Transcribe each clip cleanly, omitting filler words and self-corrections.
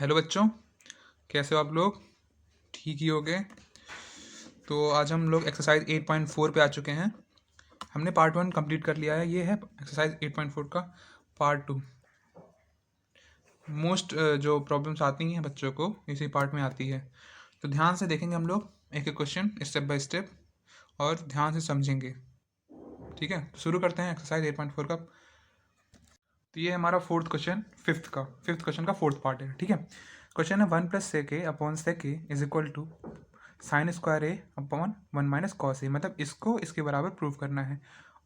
Hello बच्चों, कैसे हो आप लोग? ठीक ही होगे। तो आज हम लोग एक्सरसाइज 8.4 पे आ चुके हैं। हमने पार्ट 1 कंप्लीट कर लिया है। ये है एक्सरसाइज 8.4 का पार्ट 2। मोस्ट जो प्रॉब्लम्स आती हैं बच्चों को इसी पार्ट में आती है। तो ध्यान से देखेंगे हम लोग एक एक क्वेश्चन स्टेप बाय स्टेप और ध्यान से समझेंगे। ठीक है, तो शुरू करते हैं एक्सरसाइज 8.4 का। तो ये हमारा फोर्थ क्वेश्चन, फिफ्थ क्वेश्चन का फोर्थ पार्ट है। ठीक है, क्वेश्चन है 1+sec(a)/sec(a) is equal to sine square A upon 1 - cos A. मतलब इसको इसके बराबर प्रूव करना है।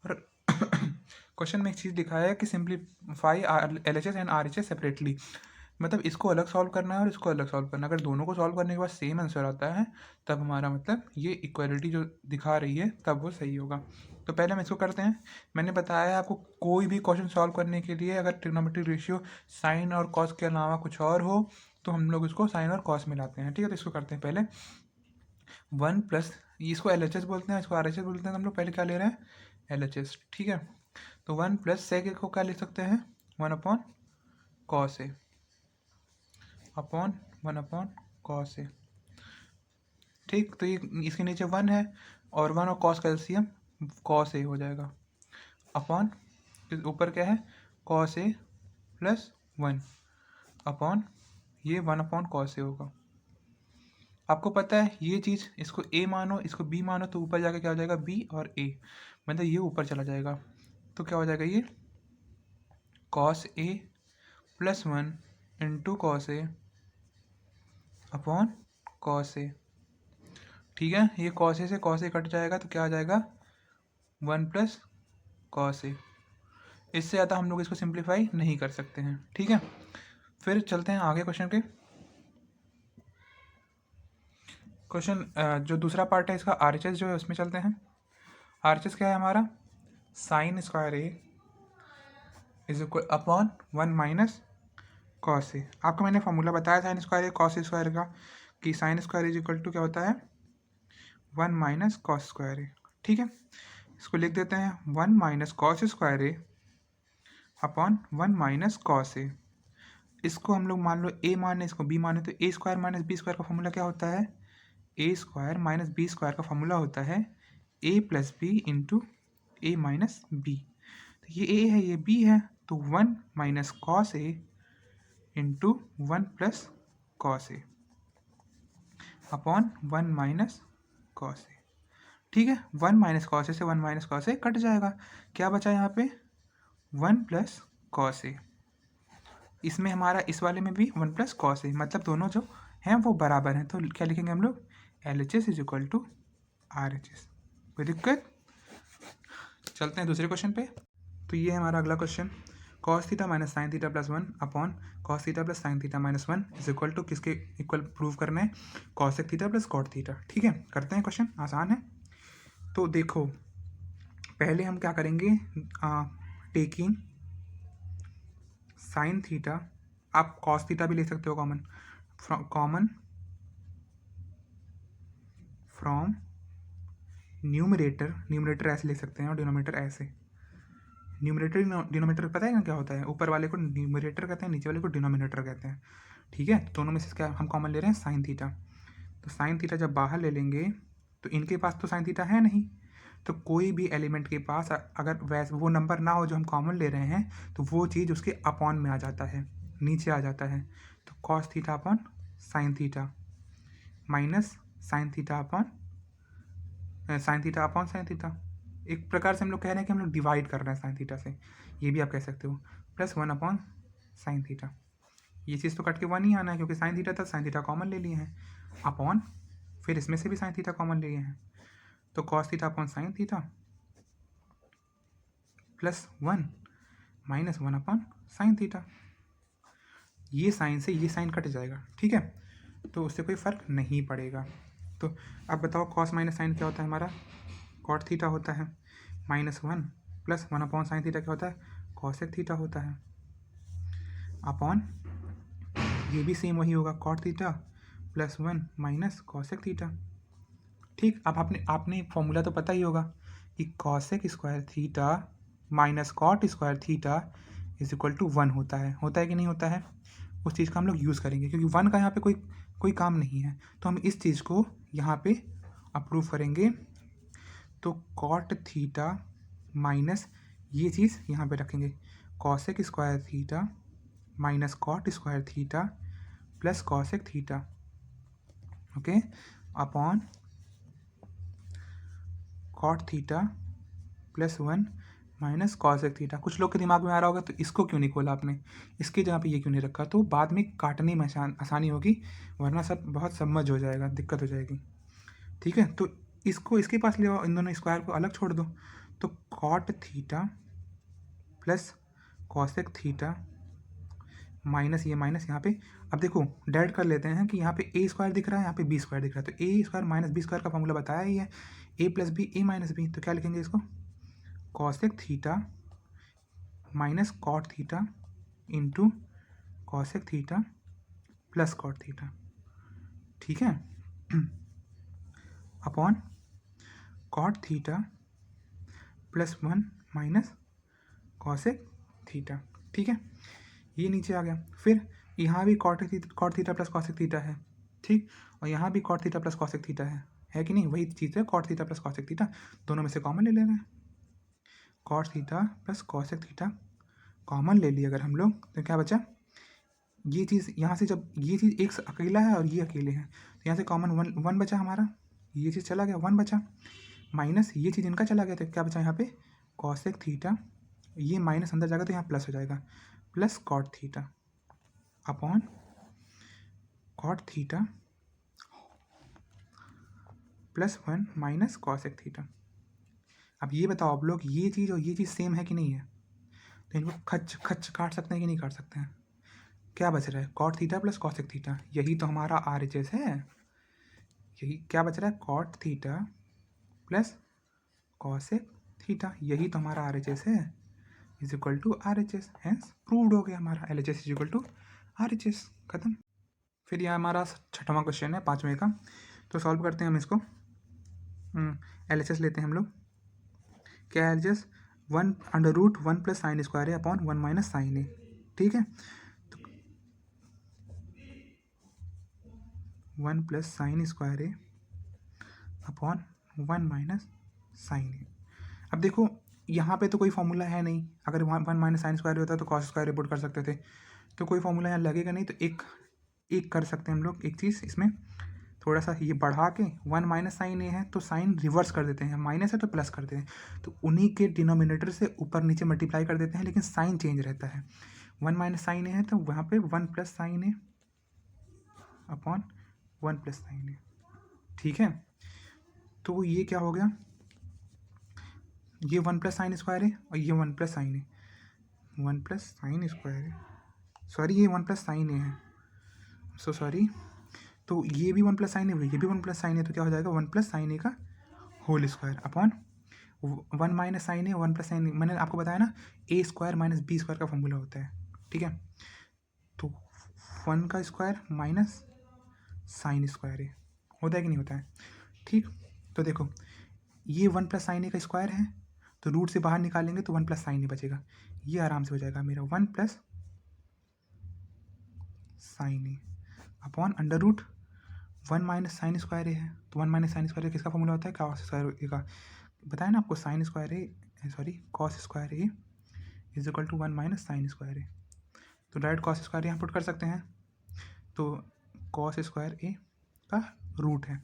और क्वेश्चन में एक चीज़ दिखाया है कि simplify LHS and RHS separately. मतलब इसको अलग सॉल्व करना है और इसको अलग सॉल्व करना है। अगर दोनों को सॉल्व करने के बाद सेम आंसर आता है तब हमारा मतलब ये इक्वालिटी जो दिखा रही है तब वो सही होगा। तो पहले हम इसको करते हैं। मैंने बताया है आपको कोई भी क्वेश्चन सॉल्व करने के लिए अगर ट्रिग्नोमेट्रिक रेशियो साइन और कॉस के अलावा कुछ और हो तो हम लोग इसको साइन और कॉस मिलाते हैं। ठीक है, तो इसको करते हैं पहले 1+, इसको LHS बोलते हैं, इसको RHS बोलते हैं। तो हम लोग पहले क्या ले रहे हैं LHS। ठीक है, तो 1+sec को क्या लिख सकते हैं 1/cos ए अपॉन 1/cos ए। ठीक, तो ये इसके नीचे 1 है और 1 और cos का एलसीएम cos ए हो जाएगा अपॉन ऊपर क्या है cos ए प्लस 1 अपॉन ये 1/cos ए होगा। आपको पता है ये चीज़, इसको a मानो इसको b मानो तो ऊपर जाके क्या हो जाएगा b और a, मतलब ये ऊपर चला जाएगा। तो क्या हो जाएगा ये cos a plus 1 into cos a upon cos a। ठीक है, ये cos a से cos a कट जाएगा तो क्या आ जाएगा 1+cos a। इससे ज़्यादा हम लोग इसको सिंप्लीफाई नहीं कर सकते हैं। ठीक है, फिर चलते हैं आगे क्वेश्चन के। क्वेश्चन जो दूसरा पार्ट है इसका RHS जो है उसमें चलते हैं। RHS क्या है हमारा sine square A is equal upon 1 - cos A. आपको मैंने फॉर्मूला बताया sine square A cos square का कि sine square is equal to क्या होता है 1 - cos स्क्वायर ए। ठीक है, इसको लिख देते हैं 1 - cos square A upon 1 - cos ए। इसको हम लोग मान लो a माने इसको b माने तो a square minus B square का फॉर्मूला क्या होता है a square minus B square का फॉर्मूला होता है a plus B into A minus B. तो ये a है ये b है तो 1 - cos ए इंटू 1+cos ए अपॉन 1 - cos ए। ठीक है, 1 - cos ए से 1 - cos ए कट जाएगा। क्या बचा यहाँ पे 1+cos ए। इसमें हमारा इस वाले में भी 1+cos ए, मतलब दोनों जो हैं वो बराबर हैं। तो क्या लिखेंगे हम लोग LHS is equal to RHS। कोई दिक्कत? चलते हैं दूसरे क्वेश्चन पे। तो ये है हमारा अगला question cos theta minus sine theta plus 1 upon cos theta plus sine theta minus 1 is equal to किसके इक्वल प्रूव करना है cosec theta plus cot theta. ठीक है, करते हैं, क्वेश्चन आसान है। तो देखो पहले हम क्या करेंगे टेकिंग साइन थीटा, आप cos थीटा भी ले सकते हो कॉमन फ्रॉम न्यूमरेटर ऐसे ले सकते हैं और डिनोमिनेटर ऐसे। न्यूमरेटर डिनोमिनेटर पता है ना क्या होता है, ऊपर वाले को न्यूमरेटर कहते हैं नीचे वाले को डिनोमिनेटर कहते हैं। ठीक है, दोनों में से क्या हम कॉमन ले रहे हैं साइन थीटा। तो साइन थीटा जब बाहर ले लेंगे तो इनके पास तो साइन थीटा है नहीं, तो कोई भी एलिमेंट के पास अगर वैसे वो नंबर ना हो जो हम कॉमन ले रहे हैं तो वो चीज़ उसके अपॉन में आ जाता है, नीचे आ जाता है। तो cos theta upon sine theta minus sine theta upon sine theta. एक प्रकार से हम लोग कह रहे हैं कि हम लोग डिवाइड कर रहे हैं साइन थीटा से, ये भी आप कह सकते हो, प्लस 1/साइन थीटा। ये चीज़ तो कट के 1 ही आना है क्योंकि साइन थीटा था, साइन थीटा कॉमन ले लिए हैं अपॉन, फिर इसमें से भी साइन थीटा कॉमन लिए हैं तो cos theta upon sine theta plus 1 minus 1/साइन थीटा। ये साइन से ये साइन कट जाएगा। ठीक है, तो उससे कोई फ़र्क नहीं पड़ेगा। तो अब बताओ कॉस माइनस साइन क्या होता है हमारा कॉट थीटा होता है, -1 प्लस 1/साइन थीटा क्या होता है कॉसेक थीटा होता है अपॉन ये भी सेम वही होगा cot theta plus 1 minus cosec theta. ठीक, अब आपने फॉर्मूला तो पता ही होगा कि cosec square theta minus cot square theta is equal to 1 होता है कि नहीं होता है। उस चीज़ का हम लोग यूज़ करेंगे, क्योंकि 1 का यहाँ पे कोई काम नहीं है, तो हम इस चीज़ को यहाँ पे अप्रूव करेंगे। तो कॉट थीटा माइनस ये चीज़ यहाँ पे रखेंगे, cosec square theta minus cot square theta plus cosec theta, okay, upon cot theta plus 1 minus cosec theta. कुछ लोग के दिमाग में आ रहा होगा तो इसको क्यों नहीं खोला आपने, इसकी जगह पे ये क्यों नहीं रखा, तो बाद में काटने में आसानी होगी, वरना सब बहुत समझ हो जाएगा, दिक्कत हो जाएगी। ठीक है, तो इसको इसके पास ले आओ, इन दोनों स्क्वायर को अलग छोड़ दो। तो cot theta plus cosec theta minus ये माइनस यहाँ पे, अब देखो डायरेक्ट कर लेते हैं कि यहाँ पे ए स्क्वायर दिख रहा है, यहाँ पे बी स्क्वायर दिख रहा है, तो A square minus B square का फॉर्मूला बताया ही है, A plus B A minus B, तो क्या लिखेंगे इसको, cosec theta minus cot theta into cosec theta plus cot theta, ठीक है, upon cot theta plus 1 minus cosec theta, ठीक है, ये नीचे आ गया। फिर यहाँ भी cot theta plus cosec theta है, ठीक, और यहाँ भी cot theta plus cosec theta है कि नहीं, वही चीज़ है, cot theta plus cosec theta, दोनों में से कॉमन ले ले रहे हैं, cot theta plus cosec theta common ले लिया अगर हम लोग, तो क्या बचा, ये चीज़ यहाँ से, जब ये चीज़ एक अकेला है और ये अकेले हैं, तो यहाँ से कॉमन 1 बचा हमारा, ये चीज़ चला गया, 1 बचा, माइनस ये चीज़ इनका चला गया, तो क्या बचा यहाँ पे, कॉसेक थीटा, ये माइनस अंदर जाएगा तो यहाँ प्लस हो जाएगा, plus cot theta upon cot theta plus 1 minus cosec theta. अब ये बताओ आप लोग, ये चीज़ और ये चीज़ सेम है कि नहीं है, तो इनको खच खच काट सकते हैं कि नहीं काट सकते हैं, क्या बच रहा है, cot theta plus cosec theta, यही तो हमारा RHS है, यही क्या बच रहा है, cot theta plus cosec theta, यही तो हमारा RHS है, is equal to RHS, hence proved हो गया हमारा LHS is equal to RHS, खत्म। फिर यह हमारा 6वां क्वेश्चन है 5वें का, तो सॉल्व करते हैं हम इसको। LHS लेते हैं हम लोग, क्या LHS 1/√1 प्लस साइन स्क्वायर है अपॉन 1 माइनस साइन ए, ठीक है, तो 1 plus sine square A upon 1 minus sine ए। अब देखो यहाँ पे तो कोई फॉर्मूला है नहीं, अगर 1 माइनस साइन स्क्वायर होता तो कॉस स्क्वायर रिपोर्ट कर सकते थे, तो कोई फॉर्मूला यहाँ लगेगा नहीं, तो एक कर सकते हैं हम लोग, एक चीज़ इसमें थोड़ा सा ये बढ़ा के, 1 माइनस साइन ए है तो साइन रिवर्स कर देते हैं, माइनस है तो प्लस कर देते हैं, तो उन्हीं के डिनोमिनेटर से ऊपर नीचे मल्टीप्लाई कर देते हैं, लेकिन साइन चेंज रहता है, 1 माइनस साइन ए है तो वहाँ पे 1 plus sine A upon 1 plus sine ए, ठीक है, तो ये क्या हो गया, ये 1 प्लस साइन स्क्वायर है और ये 1 प्लस साइन है, 1 प्लस साइन स्क्वायर है, सॉरी ये 1 प्लस साइन है, सो सॉरी, तो ये भी 1 प्लस साइन है, ये भी 1 प्लस साइन है, तो क्या हो जाएगा 1 प्लस साइन ए का whole square upon 1 minus sine A 1 plus sine A, मैंने आपको बताया ना A square minus B square का फॉर्मूला होता है, ठीक है, तो 1 का स्क्वायर माइनस साइन स्क्वायर है, होता है कि नहीं होता है, ठीक, तो देखो ये 1 प्लस साइन ए का स्क्वायर है, तो रूट से बाहर निकालेंगे तो 1 प्लस साइन ए बचेगा, ये आराम से हो जाएगा मेरा 1 plus sine A upon under root 1 minus sine square A है, तो 1 माइनस साइन स्क्वायर ए किसका फॉर्मूला होता है, कॉस स्क्वायर ए का, बताया ना आपको, sine square A sorry cos square A is equal to 1 minus sine square A, तो डायरेक्ट कॉस स्क्वायर यहाँ पुट कर सकते हैं, तो कॉस स्क्वायर ए का रूट है,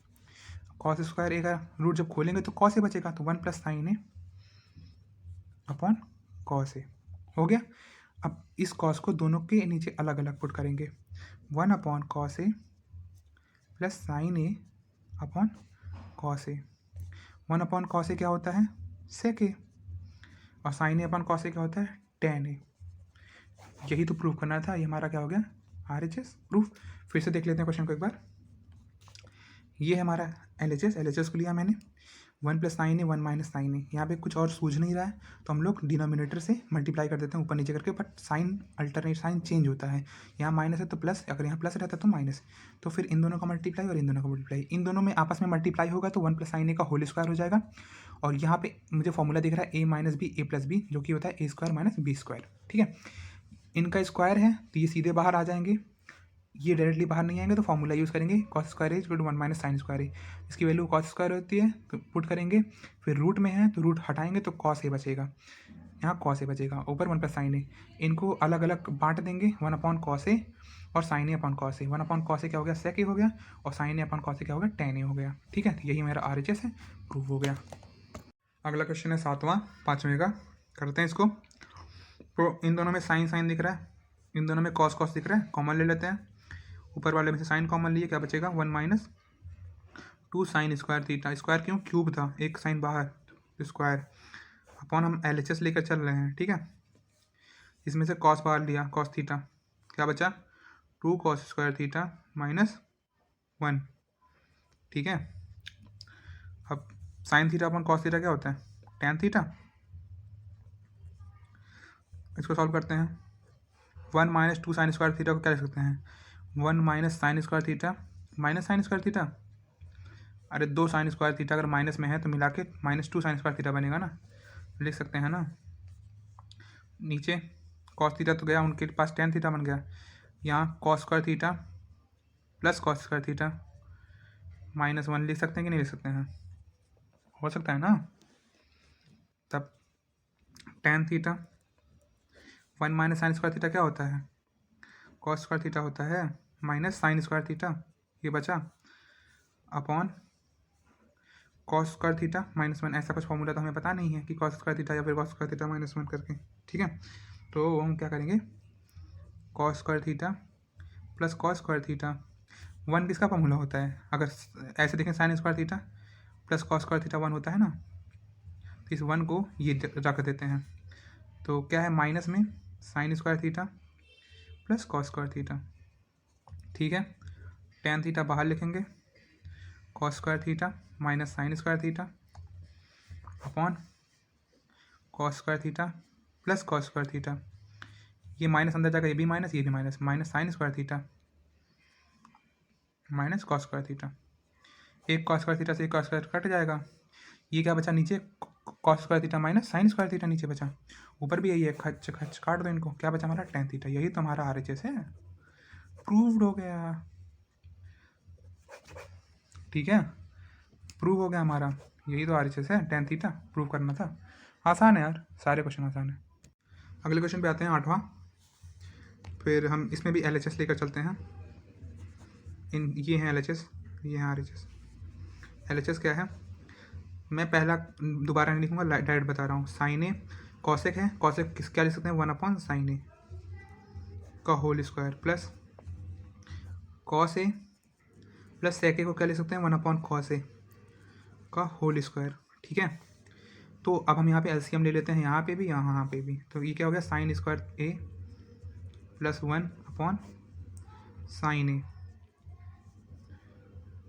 कॉस स्क्वायर ए का रूट जब खोलेंगे तो कॉस ए बचेगा, तो 1 plus sine A upon cos A हो गया। अब इस कॉस को दोनों के नीचे अलग अलग पुट करेंगे, 1 upon cos A plus sine A upon cos A, 1 upon cos A क्या होता है, सेक ए, और sign A upon cos A क्या होता है, टेन ए, यही तो प्रूफ करना था, ये हमारा क्या हो गया RHS प्रूफ। फिर से देख लेते हैं क्वेश्चन को एक बार, ये है हमारा LHS को लिया मैंने, 1 plus sine A 1 minus sine ए, यहाँ पे कुछ और सूझ नहीं रहा है, तो हम लोग डिनोमिनेटर से मल्टीप्लाई कर देते हैं ऊपर नीचे करके, but sign alternate sign change होता है, यहाँ माइनस है तो प्लस, अगर यहाँ प्लस रहता तो माइनस, तो फिर इन दोनों का मल्टीप्लाई और इन दोनों का मल्टीप्लाई, इन दोनों में आपस में मल्टीप्लाई होगा तो 1 प्लस साइन ए का होल स्क्वायर हो जाएगा, और यहाँ पे मुझे फॉर्मूला दिख रहा है a minus B A plus B, जो कि होता है a square minus B square, ठीक है, इनका स्क्वायर है तो ये सीधे बाहर आ जाएंगे, ये डायरेक्टली बाहर नहीं आएंगे तो फॉर्मूला यूज़ करेंगे, cos square is equal to 1 minus sine square A. इसकी वैल्यू कॉस स्क्वायर होती है तो पुट करेंगे, फिर रूट में है तो रूट हटाएंगे तो कॉस ए बचेगा, यहाँ कॉस ए बचेगा, ऊपर 1 प्लस साइन ए। इनको अलग अलग बांट देंगे, 1 अपॉन कॉस ए और sign A upon cos A. 1 upon cos A क्या हो गया, सेक ए हो गया, और sign A upon cos A क्या हो गया, टेन ए हो गया। ठीक है, यही मेरा RHS है, प्रूव हो गया। अगला क्वेश्चन है 7वां 5वें का, करते हैं इसको। तो इन दोनों में साइन साइन दिख रहा है, इन दोनों में कॉस कॉस दिख रहा है, कॉमन ले लेते हैं। ऊपर वाले में से साइन कॉमन लिए, क्या बचेगा 1 minus 2 sine square theta. Square क्यों, क्यूब था, एक साइन बाहर, स्क्वायर अपॉन हम LHS लेकर चल रहे हैं। ठीक है, इसमें से कॉस बाहर लिया, कॉस थीटा, क्या बचा 2 कॉस स्क्वायर थीटा माइनस 1। ठीक है, अब sine theta upon cos theta क्या होता है, टेन थीटा। इसको सॉल्व करते हैं। 1 माइनस 2 साइन स्क्वायर थीटा को क्या लिख सकते हैं, 1 minus sine square theta minus sine square theta. अरे 2 साइन स्क्वायर थीटा अगर माइनस में है तो मिला के -2 साइन स्क्वायर थीटा बनेगा ना, लिख सकते हैं ना। नीचे कॉस थीटा तो गया, उनके पास टेन थीटा बन गया। यहाँ cos square theta plus cos square theta -1 लिख सकते हैं कि नहीं लिख सकते हैं, हो सकता है ना। तब tan theta 1 minus sine square theta क्या होता है, कॉस स्क्वायर थीटा होता है माइनस साइन स्क्वायर थीटा, ये बचा अपॉन कॉस स्क्वायर थीटा -1। ऐसा कुछ फॉर्मूला तो हमें पता नहीं है कि कॉस स्क्वायर थीटा या फिर कॉस स्क्वायर थीटा -1 करके। ठीक है, तो हम क्या करेंगे, cos square theta plus cos square theta. 1 किसका फॉर्मूला होता है, अगर ऐसे देखें sine square theta plus cos square theta 1 होता है ना, तो इस 1 को ये रख देते हैं। तो क्या है, माइनस में sine square theta plus cos square theta. ठीक है, टेन थीटा बाहर लिखेंगे, cos square theta minus sine square theta upon cos square theta plus cos square theta. ये माइनस अंदर जाएगा, ये भी minus minus sine square theta minus cos square theta. एक कॉस स्क्वायर थीटा से एक कॉस स्क्वायर कट जाएगा, ये क्या बचा नीचे, cos square theta minus sine square theta नीचे बचा, ऊपर भी यही है, खच खच काट दो इनको, क्या बचा हमारा टेन थीटा। यही तो हमारा RHS है, प्रूव्ड हो गया। ठीक है, प्रूव हो गया हमारा, यही तो RHS है, टेन थीटा प्रूव करना था। आसान है यार, सारे क्वेश्चन आसान है। अगले क्वेश्चन पे आते हैं 8वां, फिर हम इसमें भी LHS लेकर चलते हैं। ये हैं LHS, ये हैं RHS। LHS क्या है, मैं पहला दोबारा नहीं लिखूंगा, डायरेक्ट बता रहा हूँ। साइन ए कॉसेक है, कॉसेक किस क्या लिख सकते हैं, 1 अपॉन साइन ए का whole square plus cos A plus sec ए को क्या लिख सकते हैं, 1 अपॉन कॉस ए का होल स्क्वायर। ठीक है, तो अब हम यहाँ पे LCM ले लेते हैं, यहाँ पे भी यहाँ पे भी। तो ये क्या हो गया, sign square A plus 1 upon sine ए,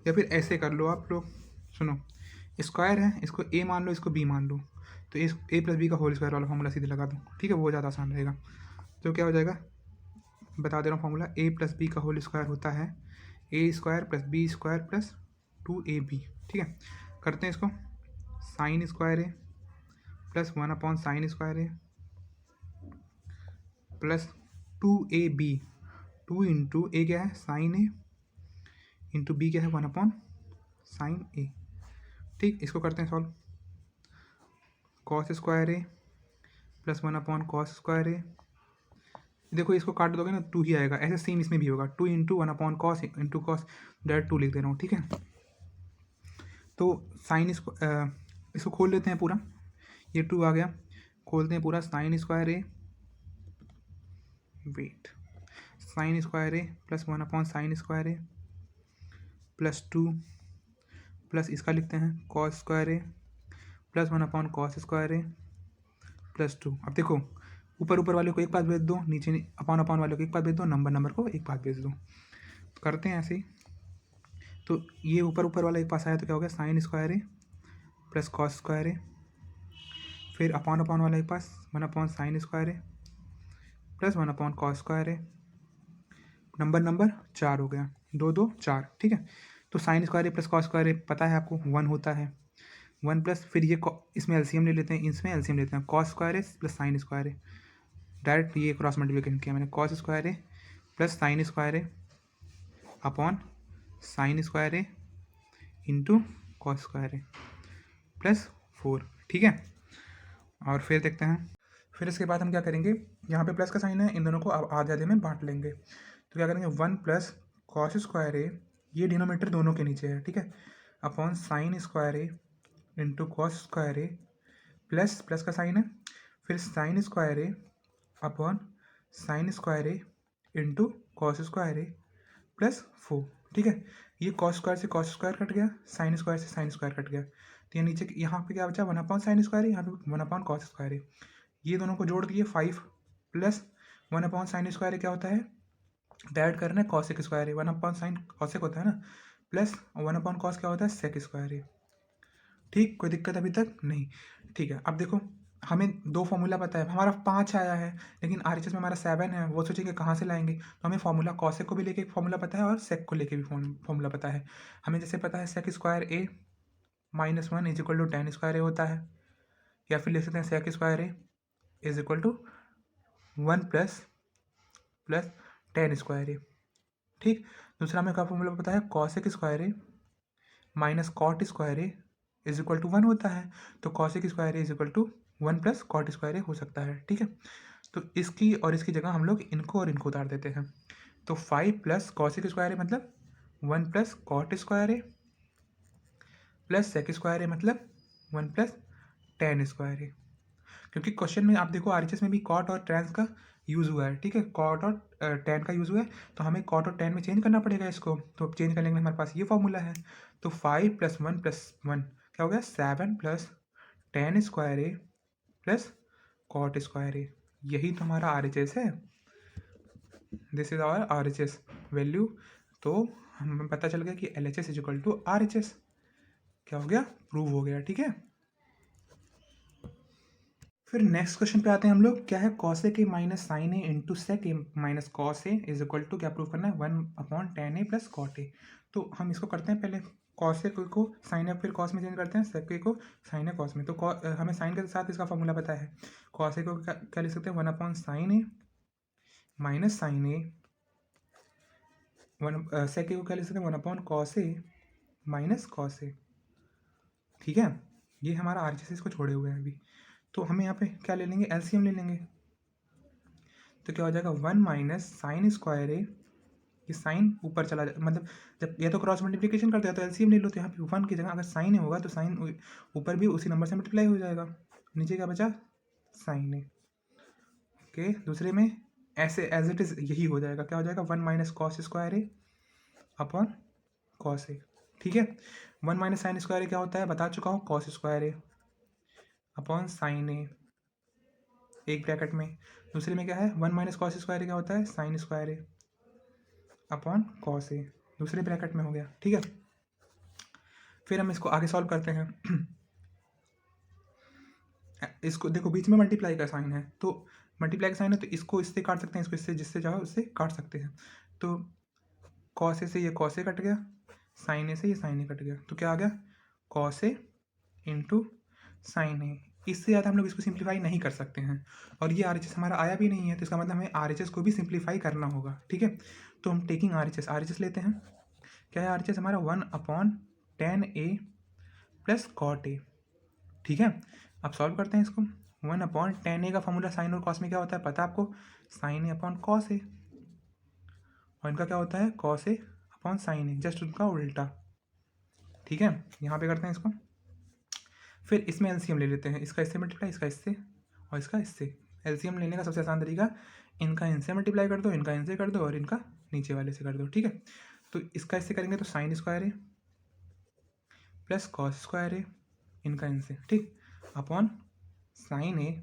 या फिर ऐसे कर लो आप लोग, सुनो, स्क्वायर है, इसको ए मान लो, इसको बी मान लो, तो इस ए प्लस बी का होल स्क्वायर वाला फॉर्मूला सीधे लगा दो। ठीक है, वो ज़्यादा आसान रहेगा। तो क्या हो जाएगा, बता दे रहा हूँ फॉर्मूला, ए प्लस बी का होल स्क्वायर होता है A square plus B square plus 2ab। ठीक है, करते हैं इसको, sine square A plus 1 upon sine square A plus 2ab, 2 into A क्या है साइन ए इंटू बी क्या है 1 अपॉन साइन ए। ठीक, इसको करते हैं solve, cos square A plus 1 upon cos square ए। देखो इसको काट दोगे ना 2 ही आएगा, ऐसे सेम इसमें भी होगा, 2 into 1 upon cos into cos, direct 2 लिख दे रहा हूँ। ठीक है, तो साइन इसको खोल लेते हैं पूरा, ये 2 आ गया, खोलते हैं पूरा, sign square A wait sign square A plus 1 upon sine square A plus 2 plus इसका लिखते हैं cos square A plus 1 upon cos square A plus 2। अब देखो ऊपर ऊपर वाले को एक पास भेज दो, नीचे अपॉन अपॉन वाले को एक पास भेज दो, नंबर को एक पास भेज दो। तो करते हैं ऐसे ही, तो ये ऊपर ऊपर वाला एक पास आया तो क्या हो गया, sign square A plus cos square ए, फिर अपॉन अपॉन वाला एक पास 1 upon sine square A plus 1 upon cos square A, number 4 हो गया, 2 2 4। ठीक है, तो sign square A plus cos square ए पता है आपको 1 होता है, 1 प्लस फिर ये इसमें LCM ले लेते हैं, इसमें LCM लेते हैं, cos square A plus sine square A, direct ये क्रॉस मल्टीप्लिकेशन किया मैंने, cos square A plus sine square A upon sine square A into cos square A plus 4, ठीक है। और फिर देखते हैं, फिर इसके बाद हम क्या करेंगे, यहाँ पे प्लस का साइन है, इन दोनों को अब आधे आधे में बांट लेंगे। तो क्या करेंगे, 1 प्लस कॉस स्क्वायर ए, ये डिनोमीटर दोनों के नीचे है, ठीक है, upon sine square A into cos square A plus plus का साइन है, फिर sign square A upon sine square A into cos square A plus 4, ठीक है। ये कॉस स्क्वायर से कॉस स्क्वायर कट गया, साइन स्क्वायर से साइन स्क्वायर कट गया, तो ये नीचे यहाँ पे क्या बचा, 1/sin स्क्वायर, यहाँ पे 1/cos स्क्वायर है। ये दोनों को जोड़ दिए 5 प्लस 1/sin स्क्वायर क्या होता है, ऐड करना है कॉसिक स्क्वायर है, 1/sin कॉसिक होता है ना, प्लस 1/cos क्या होता है, सेक स्क्वायर है। ठीक, कोई दिक्कत अभी तक नहीं, ठीक है। अब देखो, हमें 2 फॉर्मूला पता है, हमारा 5 आया है, लेकिन आरएचएस में हमारा 7 है, वो सोचेंगे कहाँ से लाएंगे, तो हमें फॉर्मूला कॉसेक को भी लेके फॉर्मूला पता है और सेक को लेके भी फॉर्मूला पता है। हमें जैसे पता है sec square A -1 is equal to tan square A होता है, या फिर लिख सकते हैं sec square A is equal to 1 plus tan square A, ठीक। दूसरा हमें क्या फॉर्मूला पता है, cosec square A minus cot square A is equal to 1 होता है, तो cosec square A is equal to 1 plus cot square A हो सकता है, ठीक है। तो इसकी और इसकी जगह हम लोग इनको और इनको उतार देते हैं, तो 5 प्लस कॉसेक स्क्वायर ए मतलब 1 plus cot square A plus sec square ए मतलब 1 प्लस टेन स्क्वायर ए। क्योंकि क्वेश्चन में आप देखो आरएचएस में भी कॉट और टेन का यूज़ हुआ है, ठीक है, कॉट और टेन का यूज़ हुआ है, तो हमें कॉट और टेन में चेंज करना पड़ेगा इसको, तो चेंज करने के लिए हमारे पास ये फॉर्मूला है, तो 5 प्लस 1 क्या हो गया, 7 plus tan square A plus cot square A, यही तो हमारा आरएचएस है, this is our RHS value. तो हमें पता चल गया कि LHS is equal to RHS, क्या हो गया, प्रूव हो गया, ठीक है। फिर नेक्स्ट क्वेश्चन पे आते हैं हम लोग, क्या है, cosec A minus sine A into sec A minus cos A is equal to क्या प्रूव करना है, 1/tan A plus cot A. तो हम इसको करते हैं, पहले कॉसेक को साइन ए फिर कॉस में चेंज करते हैं, सेक ए को साइन ए कॉस में। तो हमें साइन के साथ इसका फॉर्मूला पता है, कॉसेक को क्या लिख सकते हैं, 1/sin ए माइनस साइन ए, सेक ए को क्या लिख सकते हैं, 1/cos ए माइनस कॉस ए, ठीक है। ये हमारा आरएचएस को छोड़े हुए हैं अभी, तो हमें यहाँ पे क्या ले लेंगे, एलसीएम ले लेंगे, तो क्या हो जाएगा, 1 माइनस साइन स्क्वायर ए, ये साइन ऊपर चला जाए, मतलब जब या तो क्रॉस मल्टीप्लिकेशन करते हैं तो एलसीएम ले लो, तो यहाँ पे 1 की जगह अगर साइन ए होगा तो साइन ऊपर भी उसी नंबर से मल्टीप्लाई हो जाएगा, नीचे क्या बचा, साइन ए, ओके। दूसरे में ऐसे एज इट इज़ यही हो जाएगा, क्या हो जाएगा, 1 minus cos square A upon cos A, ठीक है। 1 माइनस साइन स्क्वायर ए क्या होता है, बता चुका हूँ, cos square A upon sine ए, एक ब्रैकेट में। दूसरे में क्या है, 1 माइनस कॉस स्क्वायर क्या होता है, sign square A upon cos A, दूसरे ब्रैकेट में हो गया, ठीक है। फिर हम इसको आगे सॉल्व करते हैं। इसको देखो, बीच में मल्टीप्लाई का साइन है, तो मल्टीप्लाई का साइन है तो इसको इससे काट सकते हैं, इसको इससे, जिससे चाहो उससे काट सकते हैं। तो कॉस ए से ये कॉस ए कट गया, साइन ए से ये साइन ए कट गया, तो क्या आ गया, कॉस ए इंटू साइन ए। इससे ज़्यादा हम लोग इसको सिंप्लीफाई नहीं कर सकते हैं, और ये आरएचएस हमारा आया भी नहीं है, तो इसका मतलब हमें आरएचएस को भी सिंप्लीफाई करना होगा, ठीक है। तो हम टेकिंग आरएचएस लेते हैं, क्या है आरएचएस हमारा, 1/tan A plus cot A, ठीक है। अब सॉल्व करते हैं इसको, 1/tan ए का फॉर्मूला साइन और कॉस में क्या होता है पता है आपको, sign A upon cos A, और इनका क्या होता है, cos A upon sine A, just उनका उल्टा, ठीक है। यहाँ पे करते हैं इसको, फिर इसमें एलसीएम ले लेते हैं, इसका इससे मल्टीप्लाई, इसका इससे और इसका इससे। एलसीएम लेने का सबसे आसान तरीका, इनका इनसे मल्टीप्लाई कर दो, इनका इनसे कर दो, और इनका नीचे वाले से कर दो, ठीक है। तो इसका इससे करेंगे तो sign square A plus cos square ए, इनका इनसे, ठीक, upon sine A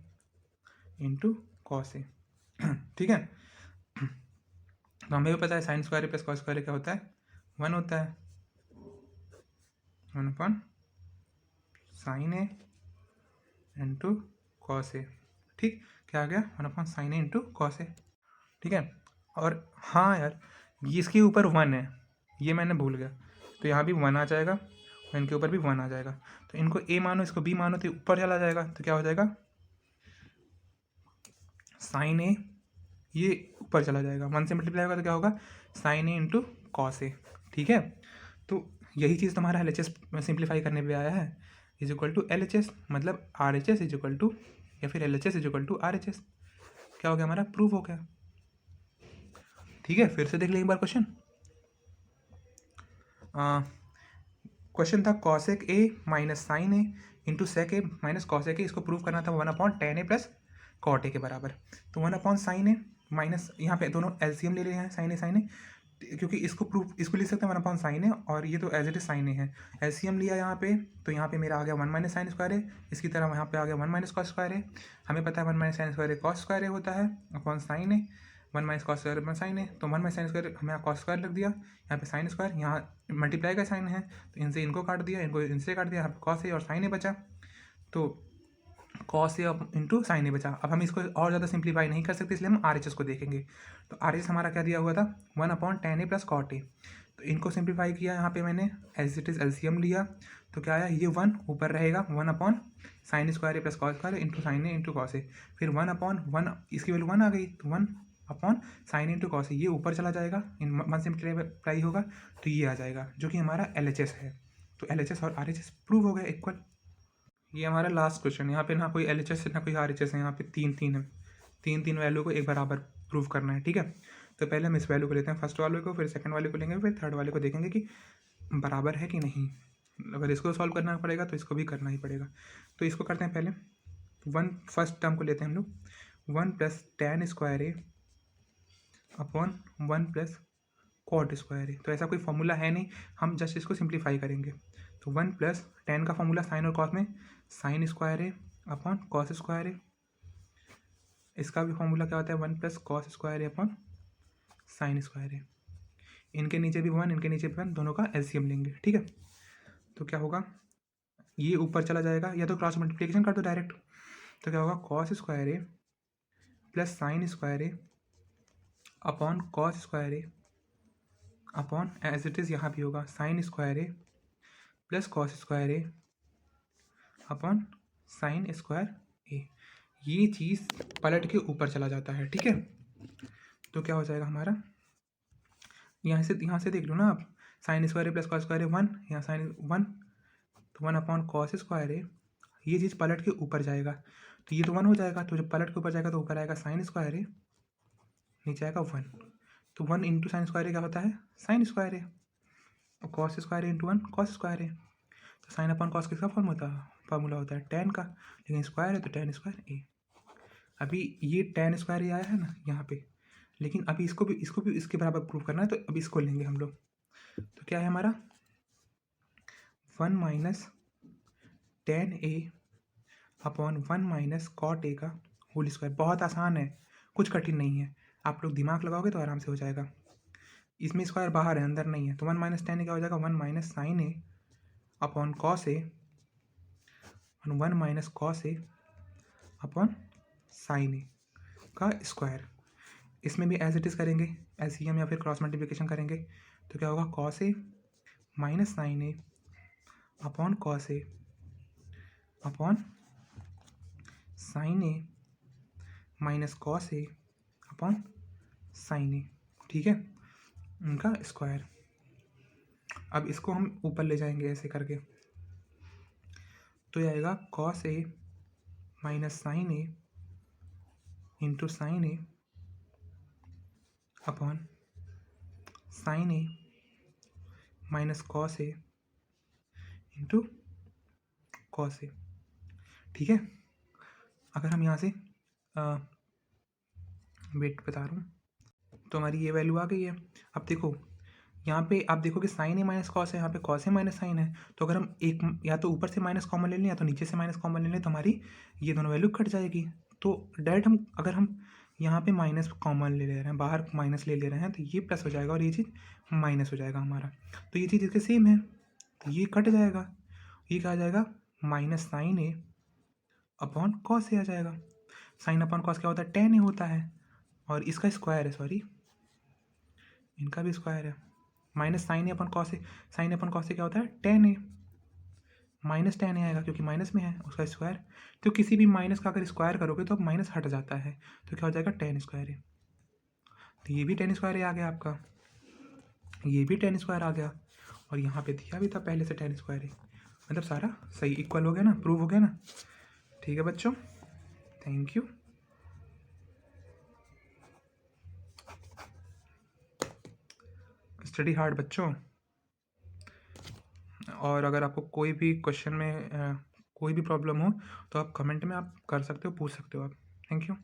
into cos ए, ठीक है। तो हमें भी पता है sign square A plus cos square ए क्या होता है, 1 होता है, 1 साइन ए इंटू कॉस ए, ठीक, क्या आ गया, 1/sin ए इंटू कॉस ए, ठीक है। और हाँ यार, ये इसके ऊपर 1 है, ये मैंने भूल गया, तो यहाँ भी 1 आ जाएगा और इनके ऊपर भी 1 आ जाएगा, तो इनको ए मानो, इसको बी मानो, तो ऊपर चला जाएगा, तो क्या हो जाएगा, साइन ए ये ऊपर चला जाएगा, 1 से मल्टीप्लाई होगा तो क्या होगा, साइन ए इंटू कॉस ए। ठीक है, तो यही चीज़ तुम्हारा एल एच एस सिंप्लीफाई करने पे आया है, is equal to L H S, मतलब R H S is equal to, या फिर L H S is equal to R H S. क्या हो गया हमारा, प्रूफ हो गया। ठीक है, फिर से देख लें एक बार क्वेश्चन। क्वेश्चन था cosec A minus sine A into sec A minus cosec A, इसको प्रूव करना था 1/tan A plus cot A के बराबर। तो 1/sin ए माइनस, यहाँ पे दोनों एलसीएम ले रहे हैं, साइन ए, क्योंकि इसको प्रूफ, इसको लिख सकते हैं 1/sin ए, और ये तो एज इट इज साइन ए है। एलसीएम लिया यहाँ पे, तो यहाँ पे मेरा आ गया 1 माइनस साइन स्क्वायर ए, इसकी तरह यहाँ पे आ गया 1 माइनस कॉस स्क्वायर ए। हमें पता है 1 minus sine square A cos square A होता है upon sine A, 1 minus cos square upon sine A, तो 1 माइनस साइन स्क्वायर हमें यहाँ कॉस स्क्वायर लग दिया, यहाँ पे साइन स्क्वायर, यहाँ मल्टीप्लाई का साइन है तो इनसे इनको काट दिया, इनको इनसे काट दिया, यहाँ पे कॉस ए और साइन ए बचा, तो कॉस ए इंटू साइन ए बचा। अब हम इसको और ज़्यादा सिंप्लीफाई नहीं कर सकते, इसलिए हम आर एच एस को देखेंगे। तो आर एच एस हमारा क्या दिया हुआ था, 1/tan A plus cot A. तो इनको सिंप्लीफाई किया, यहाँ पे मैंने एज इट इज़ एलसीएम लिया, तो क्या आया, ये 1 ऊपर रहेगा, 1/sin square A plus cos square into sine A into cos A, फिर 1/1, इसकी वैल्यू 1 आ गई, तो 1/sin इंटू कॉस ए, ये ऊपर चला जाएगा, इन 1 से मल्टीप्लाई होगा, तो ये आ जाएगा, जो कि हमारा एल एच एस है। तो एल एच एस और आर एच एस प्रूव हो गया इक्वल। ये हमारा लास्ट क्वेश्चन है, यहाँ पे ना कोई एल एच एस है ना कोई आर एच एस है, यहाँ पे 3 है, 3 वैल्यू को एक बराबर प्रूव करना है। ठीक है, तो पहले हम इस वैल्यू को लेते हैं, फर्स्ट वाले को, फिर सेकंड वाले को लेंगे, फिर थर्ड वाले को देखेंगे कि बराबर है कि नहीं। अगर इसको सॉल्व करना पड़ेगा तो इसको भी करना ही पड़ेगा। तो इसको करते हैं पहले, 1 फर्स्ट टर्म को लेते हैं हम लोग, 1 plus tan square A upon 1 plus cot square A. तो ऐसा कोई फॉर्मूला है नहीं, हम जस्ट इसको सिंप्लीफाई करेंगे। तो 1 प्लस tan का फॉर्मूला साइन और कॉस में sign square A upon cos square ए, इसका भी फॉर्मूला क्या होता है, 1 plus cos square A upon sine square ए। इनके नीचे भी 1, इनके नीचे भी 1, दोनों का एलसीएम लेंगे। ठीक है, तो क्या होगा, ये ऊपर चला जाएगा, या तो क्रॉस मल्टीप्लिकेशन कर दो डायरेक्ट, तो क्या होगा, cos square A plus sine square A upon cos square A upon as it is यहाँ भी होगा sine square A plus cos square A upon sine square A. ये चीज़ पलट के ऊपर चला जाता है। ठीक है, तो क्या हो जाएगा हमारा, यहाँ से देख लो ना आप, sign square A plus cos square A 1, यहाँ साइन 1, तो 1 कॉस स्क्वायर ए, ये चीज़ पलट के ऊपर जाएगा, तो ये तो 1 हो जाएगा, तो जब पलट के ऊपर जाएगा तो ऊपर आएगा साइन स्क्वायर ए, नीचे आएगा 1, तो 1 इंटू साइन स्क्वायर ए क्या होता है, साइन स्क्वायर ए, और cos square A into 1 cos square A. तो साइन अपॉन कॉस किसका फार्मूला होता है, tan का, लेकिन स्क्वायर है तो tan स्क्वायर ए। अभी ये tan स्क्वायर ए आया है ना यहाँ पे, लेकिन अभी इसको भी इसके बराबर प्रूव करना है, तो अभी इसको लेंगे हम लोग। तो क्या है हमारा, 1 minus tan A upon 1 minus cot A का होल स्क्वायर। बहुत आसान है, कुछ कठिन नहीं है, आप लोग दिमाग लगाओगे तो आराम से हो जाएगा। इसमें स्क्वायर बाहर है, अंदर नहीं है, तो 1 माइनस tan ए क्या हो जाएगा, 1 minus sine A upon cos A, 1 minus cos A upon sine A का स्क्वायर। इसमें भी एज इट इज़ करेंगे, एलसीएम या फिर क्रॉस मल्टीप्लिकेशन करेंगे, तो क्या होगा, cos A minus sine A upon cos A upon sine A minus cos A upon sine ए। ठीक है, उनका स्क्वायर। अब इसको हम ऊपर ले जाएंगे ऐसे करके, तो ये आएगा cos A minus sine A into sine A upon sine A minus cos A into cos ए। ठीक है, अगर हम यहाँ से वेट बता रहा हूँ, तो हमारी ये वैल्यू आ गई है। अब देखो यहाँ पे आप देखो कि साइन ए माइनस कॉस है, यहाँ पे कॉस ए माइनस साइन है, तो अगर हम एक या तो ऊपर से माइनस कॉमन ले लें या तो नीचे से माइनस कॉमन ले लें, तो हमारी ये दोनों वैल्यू कट जाएगी। तो डायरेक्ट हम अगर हम यहाँ पे माइनस कॉमन ले रहे हैं, बाहर माइनस ले रहे हैं, तो ये प्लस हो जाएगा और ये चीज़ माइनस हो जाएगा हमारा। तो ये चीज़ इसके सेम है, तो ये कट जाएगा, ये क्या आ जाएगा, minus sine A upon cos A आ जाएगा। साइन अपॉन कॉस क्या होता है, tan ए होता है, और इसका स्क्वायर है, सॉरी इनका भी स्क्वायर है, minus sine A upon cos A. Sine upon cos A क्या होता है, tan ए, माइनस tan ए आएगा क्योंकि माइनस में है उसका स्क्वायर। तो किसी भी माइनस का अगर स्क्वायर करोगे तो अब माइनस हट जाता है, तो क्या हो जाएगा, tan स्क्वायर ए। तो ये भी 10 स्क्वायर आ गया आपका, ये भी 10 स्क्वायर आ गया, और यहाँ पे दिया भी था पहले से 10 स्क्वायर ही, मतलब सारा सही इक्वल हो गया ना, प्रूव हो गया ना। ठीक है बच्चों, थैंक यू। स्टडी हार्ड बच्चों, और अगर आपको कोई भी क्वेश्चन में कोई भी प्रॉब्लम हो तो आप कमेंट में आप कर सकते हो, पूछ सकते हो आप। Thank you.